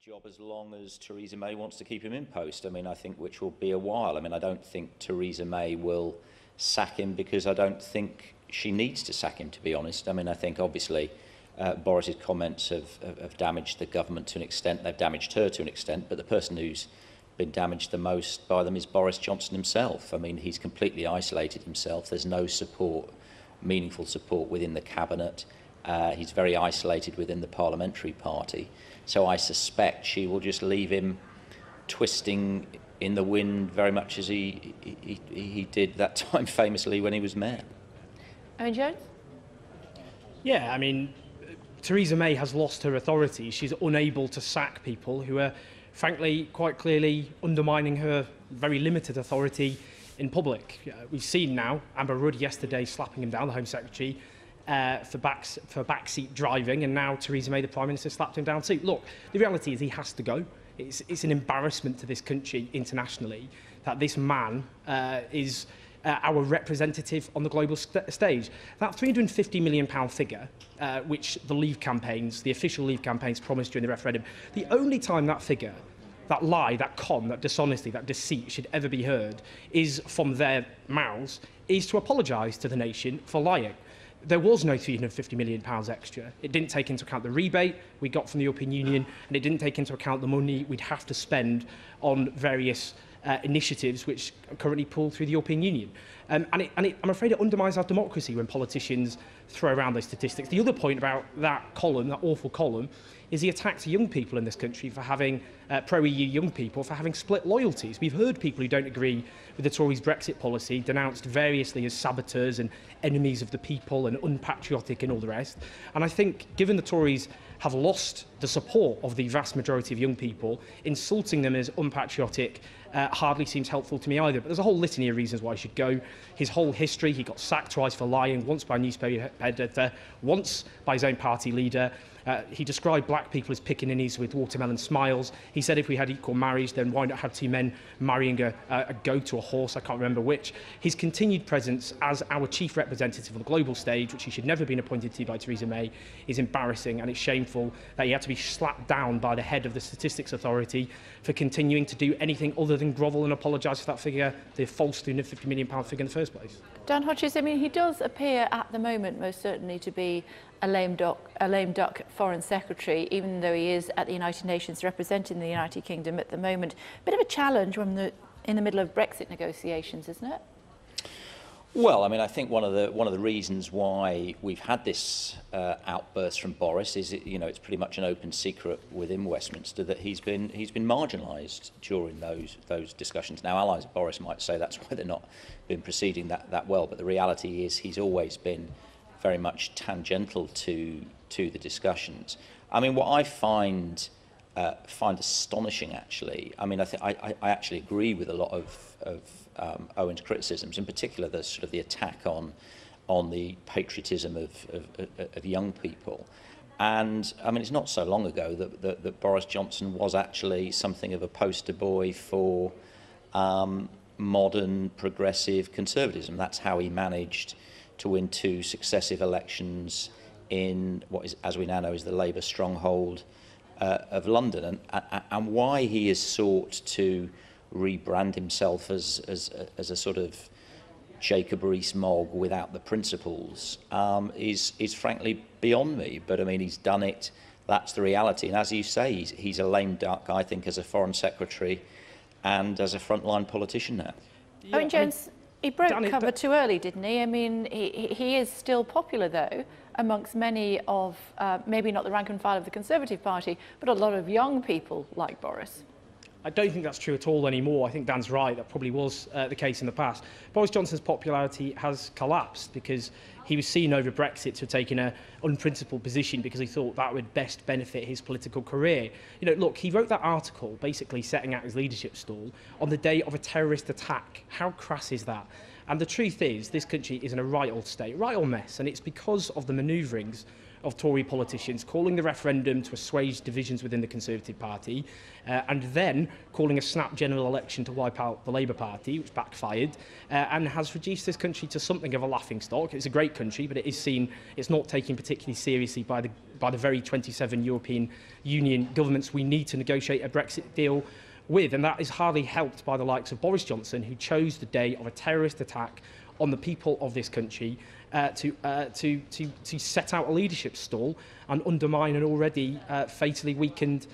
job as long as Theresa May wants to keep him in post. I mean, I think which will be a while. I mean, I don't think Theresa May will sack him because I don't think she needs to sack him, to be honest. I mean, I think obviously Boris's comments have damaged the government to an extent. They've damaged her to an extent, but the person who's been damaged the most by them is Boris Johnson himself. I mean, he's completely isolated himself. There's no support, meaningful support within the cabinet. He's very isolated within the parliamentary party. So I suspect she will just leave him twisting in the wind very much as he did that time famously when he was mayor. Owen Jones? Yeah, I mean, Theresa May has lost her authority. She's unable to sack people who are, frankly, quite clearly undermining her very limited authority in public. We've seen now Amber Rudd yesterday slapping him down, the Home Secretary, for backseat driving, and now Theresa May, the Prime Minister, slapped him down too. Look, the reality is he has to go. It's an embarrassment to this country internationally that this man is our representative on the global stage. That £350 million figure, which the Leave campaigns, the official Leave campaigns promised during the referendum, the only time that figure, that lie, that con, that dishonesty, that deceit should ever be heard is from their mouths, is to apologise to the nation for lying. There was no £350 million extra. It didn't take into account the rebate we got from the European Union, and it didn't take into account the money we'd have to spend on various initiatives which are currently pulled through the European Union. I'm afraid it undermines our democracy when politicians throw around those statistics. The other point about that column, that awful column, is the attack to young people in this country for having, pro-EU young people, for having split loyalties. We've heard people who don't agree with the Tories' Brexit policy denounced variously as saboteurs and enemies of the people and unpatriotic and all the rest. And I think, given the Tories have lost the support of the vast majority of young people, insulting them as unpatriotic hardly seems helpful to me either. But there's a whole litany of reasons why he should go. His whole history, he got sacked twice for lying, once by a newspaper editor, once by his own party leader. He described black people as pickaninnies with watermelon smiles. He said if we had equal marriage, then why not have two men marrying a goat or a horse? I can't remember which. His continued presence as our chief representative on the global stage, which he should never have been appointed to by Theresa May, is embarrassing, and it's shameful that he had to be slapped down by the head of the Statistics Authority for continuing to do anything other than grovel and apologise for that figure, the false £350 million figure in the first place. Dan Hodges, I mean, he does appear at the moment most certainly to be a lame duck foreign secretary, even though he is at the United Nations representing the United Kingdom at the moment. Bit of a challenge when in the middle of Brexit negotiations, isn't it? Well, I mean, I think one of the reasons why we've had this outburst from Boris is, it's pretty much an open secret within Westminster that he's been marginalised during those discussions. Now, allies of Boris might say that's why they're not been proceeding that well, but the reality is he's always been very much tangential to the discussions. I mean, what I find astonishing, actually, I mean, I actually agree with a lot of Owen's criticisms, in particular the sort of the attack on the patriotism of young people. And I mean, it's not so long ago that Boris Johnson was actually something of a poster boy for modern progressive conservatism. That's how he managed to win 2 successive elections in what is, as we now know, is the Labour stronghold of London, and why he has sought to rebrand himself as a sort of Jacob Rees-Mogg without the principles is frankly beyond me. But I mean, he's done it. That's the reality. And as you say, he's a lame duck, I think, as a foreign secretary and as a frontline politician now. Yeah, Owen Jones, he broke cover too early, didn't he? I mean, he is still popular, though, amongst many of, maybe not the rank and file of the Conservative Party, but a lot of young people like Boris. I don't think that's true at all anymore. I think Dan's right. That probably was the case in the past. Boris Johnson's popularity has collapsed because he was seen over Brexit to have taken an unprincipled position because he thought that would best benefit his political career. Look, he wrote that article basically setting out his leadership stall on the day of a terrorist attack. How crass is that? And the truth is, this country is in a right old state, right old mess, and it's because of the manoeuvrings of Tory politicians calling the referendum to assuage divisions within the Conservative Party, and then calling a snap general election to wipe out the Labour Party, which backfired, and has reduced this country to something of a laughingstock. It's a great country, but it is seen it's not taken particularly seriously by the very 27 European Union governments we need to negotiate a Brexit deal with, and that is hardly helped by the likes of Boris Johnson, who chose the day of a terrorist attack on the people of this country to set out a leadership stall and undermine an already fatally weakened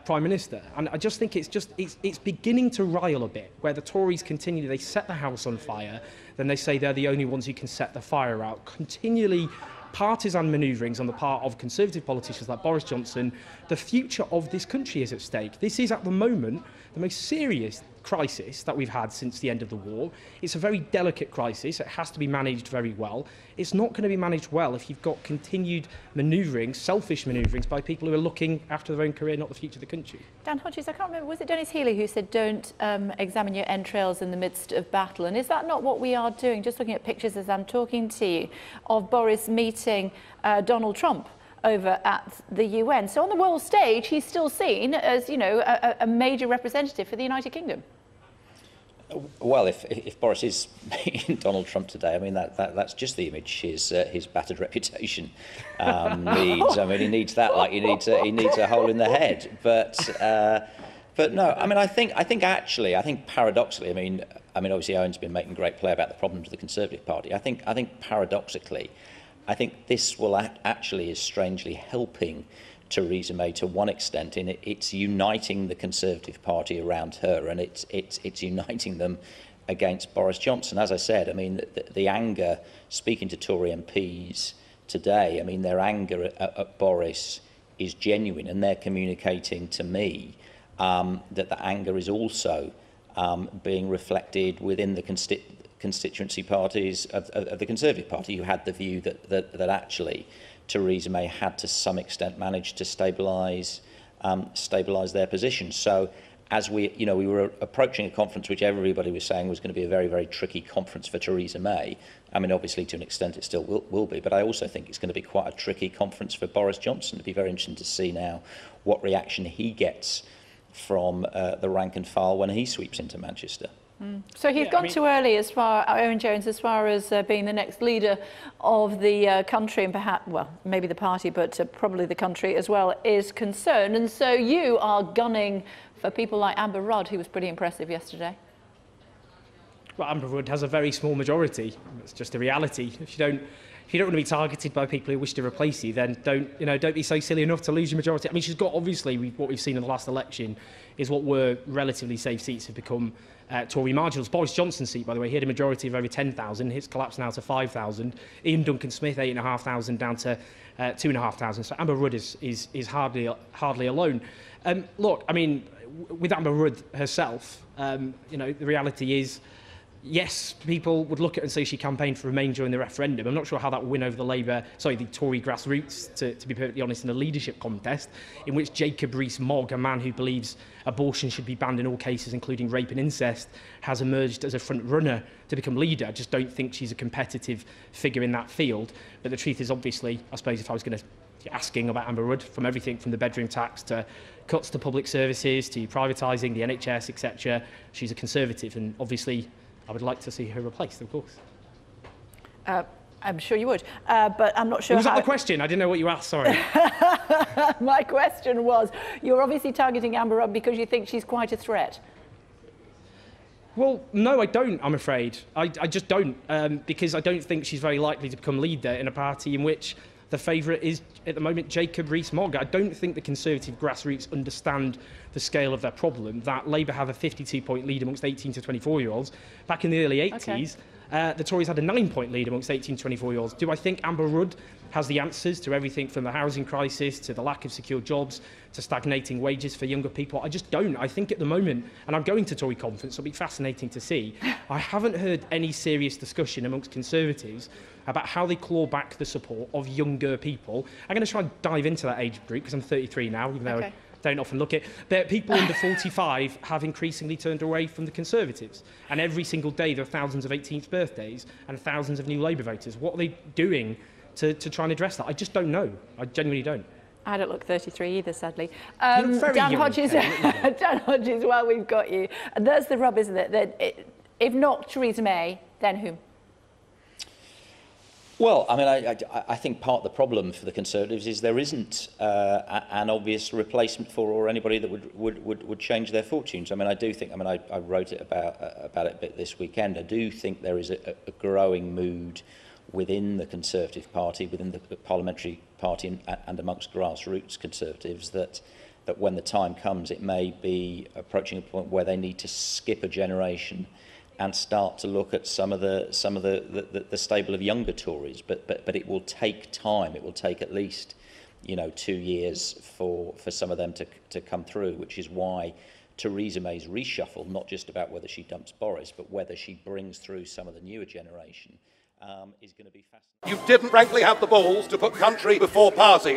Prime Minister. And I just think it's beginning to rile a bit, where the Tories continue, they set the house on fire, then they say they're the only ones who can set the fire out. Continually partisan manoeuvrings on the part of Conservative politicians like Boris Johnson. The future of this country is at stake. This is, at the moment, the most serious crisis that we've had since the end of the war. It's a very delicate crisis. It has to be managed very well. It's not going to be managed well if you've got continued manoeuvring, selfish manoeuvrings by people who are looking after their own career, not the future of the country. Dan Hodges, I can't remember, was it Dennis Healy who said don't examine your entrails in the midst of battle? And is that not what we are doing? Just looking at pictures as I'm talking to you of Boris meeting Donald Trump over at the UN. So on the world stage, he's still seen as, you know, a major representative for the United Kingdom. Well, if Boris is meeting Donald Trump today, I mean that's just the image his battered reputation needs. I mean, he needs that like he needs a hole in the head. But no, I mean I think paradoxically, I mean obviously Owen's been making great play about the problems of the Conservative Party. I think paradoxically, I think this will actually is strangely helping Theresa May to one extent in it's uniting the Conservative Party around her, and it's uniting them against Boris Johnson. As I said, I mean the anger, speaking to Tory MPs today, I mean their anger at Boris is genuine, and they're communicating to me that the anger is also being reflected within the constituency parties of the Conservative Party, who had the view that actually Theresa May had to some extent managed to stabilise their position. So as we were approaching a conference which everybody was saying was going to be a very, very tricky conference for Theresa May. I mean, obviously, to an extent, it still will be, but I also think it's going to be quite a tricky conference for Boris Johnson. It'll be very interesting to see now what reaction he gets from the rank and file when he sweeps into Manchester. So he's gone too early as far, Owen Jones, as far as being the next leader of the country, and perhaps, well, maybe the party, but probably the country as well, is concerned. And so you are gunning for people like Amber Rudd, who was pretty impressive yesterday. Well, Amber Rudd has a very small majority. It's just a reality. If you don't want to be targeted by people who wish to replace you, then don't be so silly enough to lose your majority. I mean, she's got, obviously, what we've seen in the last election is what were relatively safe seats have become Tory marginals. Boris Johnson's seat, by the way, he had a majority of over 10,000. It's collapsed now to 5,000. Ian Duncan Smith, 8,500 down to 2,500. So Amber Rudd is hardly alone. Look, I mean, with Amber Rudd herself, the reality is, yes, people would look at it and say she campaigned for Remain during the referendum. I'm not sure how that would win over the Tory grassroots, to be perfectly honest, in a leadership contest in which Jacob Rees-Mogg, a man who believes abortion should be banned in all cases, including rape and incest, has emerged as a front runner to become leader. I just don't think she's a competitive figure in that field. But the truth is, obviously, I suppose if I was going to be asking about Amber Rudd, from everything from the bedroom tax to cuts to public services to privatising the NHS, etc., she's a Conservative, and obviously I would like to see her replaced, of course. I'm sure you would, but I'm not sure. Was that the question? I didn't know what you asked, sorry. My question was, you're obviously targeting Amber Rudd because you think she's quite a threat. Well, no, I don't, I'm afraid. I just don't, because I don't think she's very likely to become leader in a party in which the favourite is, at the moment, Jacob Rees-Mogg. I don't think the Conservative grassroots understand the scale of their problem, that Labour have a 52-point lead amongst 18 to 24-year-olds. Back in the early 80s, the Tories had a 9-point lead amongst 18 to 24-year-olds. Do I think Amber Rudd has the answers to everything from the housing crisis to the lack of secure jobs to stagnating wages for younger people? I just don't. I think at the moment, and I'm going to Tory conference, so it'll be fascinating to see, I haven't heard any serious discussion amongst Conservatives about how they claw back the support of younger people. I'm going to try and dive into that age group because I'm 33 now, even though I don't often look at it. But people under 45 have increasingly turned away from the Conservatives. And every single day there are thousands of 18th birthdays and thousands of new Labour voters. What are they doing to try and address that? I just don't know. I genuinely don't. I don't look 33 either, sadly. You look very Dan young, Hodges, Kate, Dan Hodges, well, we've got you. And that's the rub, isn't it? If not Theresa May, then whom? Well, I mean, I think part of the problem for the Conservatives is there isn't an obvious replacement for or anybody that would change their fortunes. I mean, I do think, I mean, I wrote it about it a bit this weekend. I do think there is a growing mood within the Conservative Party, within the parliamentary party and amongst grassroots Conservatives that when the time comes, it may be approaching a point where they need to skip a generation and start to look at some of the stable of younger Tories, but it will take time. It will take at least 2 years for some of them to come through, which is why Theresa May's reshuffle, not just about whether she dumps Boris, but whether she brings through some of the newer generation, is going to be fascinating. You didn't frankly have the balls to put country before party.